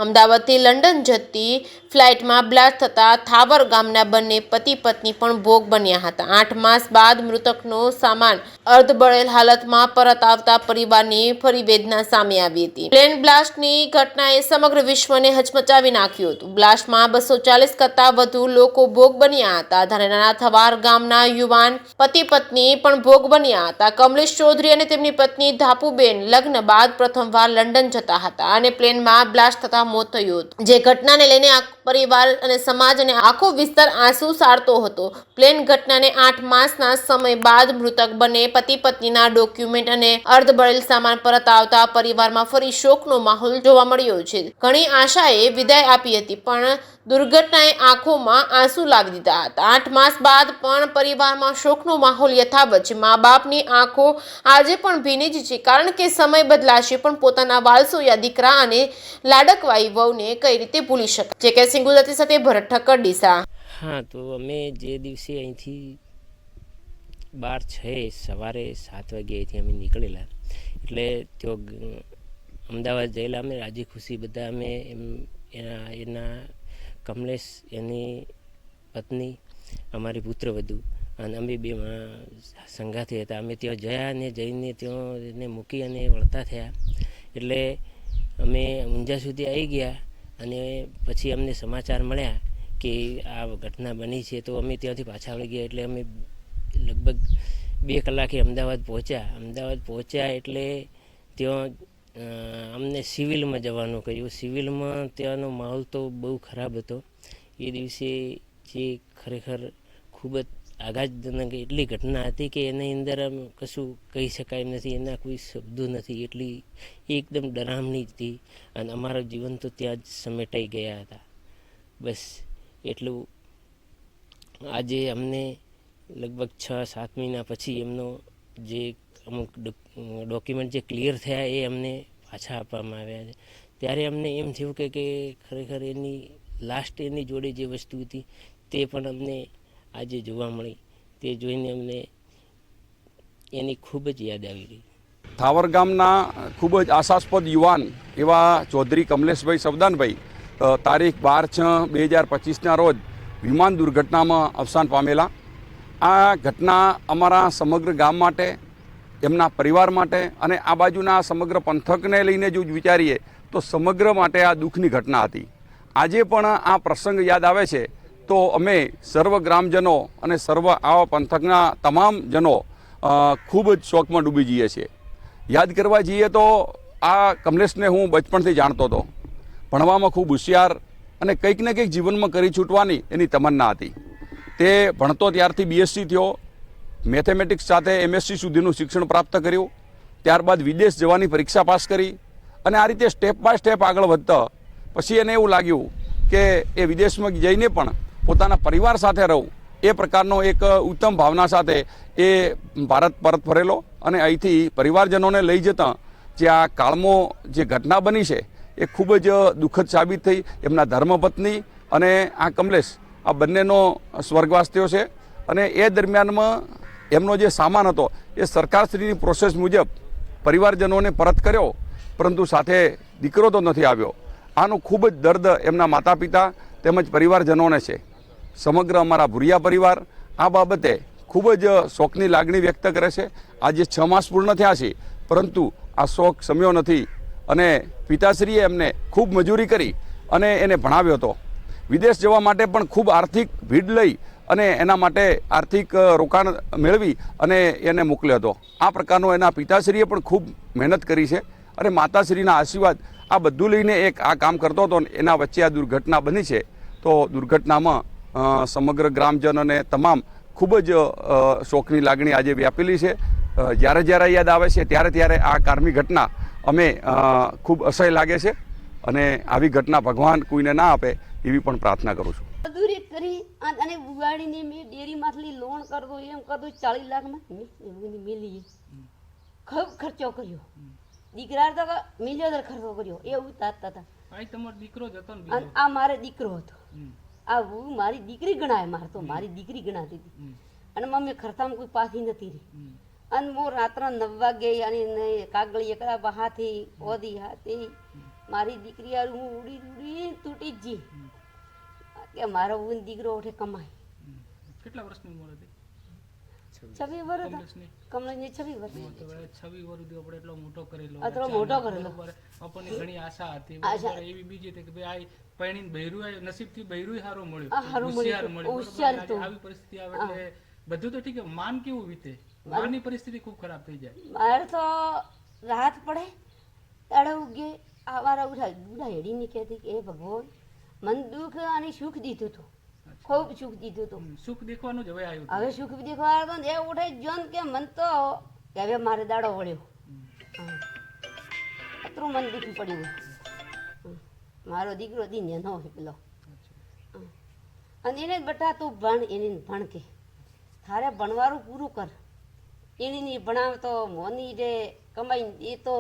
અમદાવાદથી લંડન જતી ફ્લાઇટમાં બ્લાસ્ટ થતાં થાવર ગામના બંને પતિ પત્ની પણ ભોગ બન્યા હતા। 8 માસ બાદ મૃતકનો સામાન અર્ધબળેલ હાલતમાં પરત આવતા પરિવારની ફરી વેદના સામે આવી હતી। પ્લેન બ્લાસ્ટની ઘટનાએ સમગ્ર વિશ્વને હચમચાવી નાખ્યું હતું। બ્લાસ્ટમાં 240 કરતાં વધુ લોકો ભોગ બન્યા હતા। ધાનેરાના થવાર ગામના યુવાન પતિ પત્ની પણ ભોગ બન્યા હતા। કમલેશ ચૌધરી અને તેમની પત્ની ધાપુબેન લગ્ન બાદ પ્રથમવાર લંડન જતા હતા અને પ્લેનમાં બ્લાસ્ટ થતા મોત થયું હતું। જે ઘટનાને લઈને પરિવાર અને સમાજ અને આખો વિસ્તાર આંસુ સારતો હતો। પ્લેન ઘટનાને 8 માસના સમય બાદ મૃતક બંને પતિ પત્નીના ડોક્યુમેન્ટ અને અર્ધબળેલ સામાન પરત આવતા પરિવારમાં ફરી શોકનો માહોલ જોવા મળ્યો છે। ઘણી આશાએ વિદાય આપી હતી, પણ દુર્ઘટનાએ આંખોમાં આંસુ લાવી દીધા હતા। 8 માસ બાદ પણ પરિવારમાં શોકનો માહોલ યથાવત છે। મા બાપની આંખો આજે પણ ભીની જ છે, કારણ કે સમય બદલાશે પણ પોતાના વાલસોયા દીકરા અને લાડકવાઈ વહુને કઈ રીતે ભૂલી શકે। જે કે સિંગુદાતી સાથે ભરત ઠક્કર ડીસા। હા, તો અમે જે દિવસે અહીંથી 12/6 સવારે 7 વાગે અહીંથી અમે નીકળેલા, એટલે તો અમદાવાદ જયેલા અમે રાજી ખુશી બધા અમે એના કમલેશ, એની પત્ની, અમારી પુત્રવધુ અને અમે બે સંગાથી હતા। અમે ત્યાં ગયા અને જઈને ત્યાં એને મૂકી અને વળતા થયા, એટલે અમે ઊંઝા સુધી આવી ગયા અને પછી અમને સમાચાર મળ્યા કે આ ઘટના બની છે। તો અમે ત્યાંથી પાછા આવી ગયા, એટલે અમે લગભગ 2 કલાકે અમદાવાદ પહોંચ્યા એટલે ત્યાં અમને સિવિલમાં જવાનું કહ્યું। સિવિલમાં ત્યાંનો માહોલ તો બહુ ખરાબ હતો। એ દિવસે જે ખરેખર ખૂબ જ આઘાતજનક એટલી ઘટના હતી કે એની અંદર કશું કહી શકાય નથી, એના કોઈ શબ્દો નથી, એટલી એકદમ ડરામણી હતી અને અમારા જીવન તો ત્યાં જ સમેટાઈ ગયા હતા। બસ એટલું આજે અમને લગભગ 6-7 મહિના પછી એમનો જે અમુક ડોક્યુમેન્ટ જે ક્લિયર થયા એ અમને પાછા આપવામાં આવ્યા છે। ત્યારે અમને એમ થયું કે ખરેખર એની લાસ્ટ એની જોડે જે વસ્તુ હતી તે પણ અમને આજે જોવા મળી। તે જોઈને અમને એની ખૂબ જ યાદ આવી રહી। થાવર ગામના ખૂબ જ આશાસ્પદ યુવાન એવા ચૌધરી કમલેશભાઈ સવદાનભાઈ તારીખ 12/6/2025ના રોજ વિમાન દુર્ઘટનામાં અવસાન પામેલા। આ ઘટના અમારા સમગ્ર ગામ માટે, એમના પરિવાર માટે અને આ બાજુના સમગ્ર પંથકને લઈને જો વિચારીએ તો સમગ્ર માટે આ દુઃખની ઘટના હતી। આજે પણ આ પ્રસંગ યાદ આવે છે તો અમે સર્વ ગ્રામજનો અને સર્વ આવા પંથકના તમામ જનો ખૂબ જ શોકમાં ડૂબી જઈએ છીએ। યાદ કરવા જઈએ તો આ કમલેશને હું બચપણથી જાણતો હતો। ભણવામાં ખૂબ હોશિયાર અને કંઈક ને કંઈક જીવનમાં કરી છૂટવાની એની તમન્ના હતી। તે ભણતો ત્યારથી BSc થયો, મેથેમેટિક્સ સાથે MSc સુધીનું શિક્ષણ પ્રાપ્ત કર્યું, ત્યારબાદ વિદેશ જવાની પરીક્ષા પાસ કરી અને આ રીતે સ્ટેપ બાય સ્ટેપ આગળ વધતા પછી એને એવું લાગ્યું કે એ વિદેશમાં જઈને પણ પોતાના પરિવાર સાથે રહું એ પ્રકારનો એક ઉત્તમ ભાવના સાથે એ ભારત પરત ફરેલો અને અહીંથી પરિવારજનોને લઈ જતાં જે આ કાળમાં જે ઘટના બની છે એ ખૂબ જ દુઃખદ સાબિત થઈ। એમના ધર્મપત્ની અને આ કમલેશ આ બંનેનો સ્વર્ગવાસ થયો છે અને એ દરમિયાનમાં એમનો જે સામાન હતો એ સરકારશ્રીની પ્રોસેસ મુજબ પરિવારજનોને પરત કર્યો, પરંતુ સાથે દીકરો તો નથી આવ્યો। આનું ખૂબ જ દર્દ એમના માતા પિતા તેમજ પરિવારજનોને છે। સમગ્ર અમારા ભુરિયા પરિવાર આ બાબતે ખૂબ જ શોકની લાગણી વ્યક્ત કરે છે। આજે 6 માસ પૂર્ણ થયા છે, પરંતુ આ શોક શમ્યો નથી અને પિતાશ્રીએ એમને ખૂબ મજૂરી કરી અને એને ભણાવ્યો હતો। વિદેશ જવા માટે પણ ખૂબ આર્થિક ભીડ લઈ અને એના માટે આર્થિક રોકાણ મેળવી અને એને મોકલ્યો હતો। આ પ્રકારનો એના પિતાશ્રીએ પણ ખૂબ મહેનત કરી છે અને માતાશ્રીના આશીર્વાદ આ બધું લઈને એક આ કામ કરતો હતો। એના વચ્ચે આ દુર્ઘટના બની છે, તો દુર્ઘટનામાં સમગ્ર ગ્રામજનોને તમામ ખૂબ જ શોકની લાગણી આજે વ્યાપેલી છે। જ્યારે જ્યારે યાદ આવે છે ત્યારે આ કારમી ઘટના અમે ખૂબ અસહ્ય લાગે છે અને આવી ઘટના ભગવાન કોઈને ના આપે એવી પણ પ્રાર્થના કરું છું। મજૂરી કરી અને ઉગાડીને મેં ડેરીમાંથી લોન કરતો એમ કરતો 40 લાખમાં મેલી ખૂબ ખર્ચો કર્યો। દીકરા તો મિલિયનર ખર્ચો કર્યો એવું તાતા હતા। તમારો દીકરો જ હતો ને? આ મારે દીકરો હતો। આ હું મારી દીકરી ગણાય, મારે તો મારી દીકરી ગણાતી હતી અને મમ્મી ખર્ચામાં કોઈ પાછી નથી રહી। અને હું રાત્રે 9 વાગે અને કાગળી એકડા બહાથી ઓધી હાથી મારી દીકરી હારું હું ઉડી ઉડી તૂટી જ જી કે મારો ઊન દીકરો ઉઠે કમાય. કેટલા વર્ષની ઉંમર હતી 26 વર્ષ કમલેશની? કમલેશની 26 વર્ષ. તો હવે 26 વર્ષથી આપણે એટલો મોટો કરેલો, આટલો મોટો કરેલો. બરોબર. આપણને ઘણી આશા હતી, આશા. બરોબર. એવી બીજી હતી કે ભાઈ આ પરણીને બૈરું આવ્યું, નસીબથી બૈરું સારું આ મળ્યું, સારું હોશિયાર મળ્યું, મળ્યું, બરોબર. હોશિયાર આજે તો. આવી પરિસ્થિતિ આવે એટલે બધું તો ઠીક છે, માન કેવું વીતે, માનની પરિસ્થિતિ ખૂબ ખરાબ થઈ જાય. મારે તો રાત પડે દાડે ઉગે આવારા ઉઠા બુઢા હેડીને કહેતી કે હે ભગવાન મન દુઃખ અને સુખ દીધું હતું, ખૂબ સુખ દીધું હતું. સુખ દેખવાનું જ હવે આવ્યું હતું. હવે સુખ દેખવા આવ્યો તો ને એ ઉઠે જોન કે મન તો કે હવે મારે દાડો વળ્યો. હા અત્રું મન દુખી પડ્યું. મારો દીકરો દીને ન હોય પેલો. હા. અને એને જ બટા તું ભણ, એને ભણ કે તારે ભણવાનું પૂરું કર. એની નહીં ભણાવ તો મોની જે કમાઈ એ તો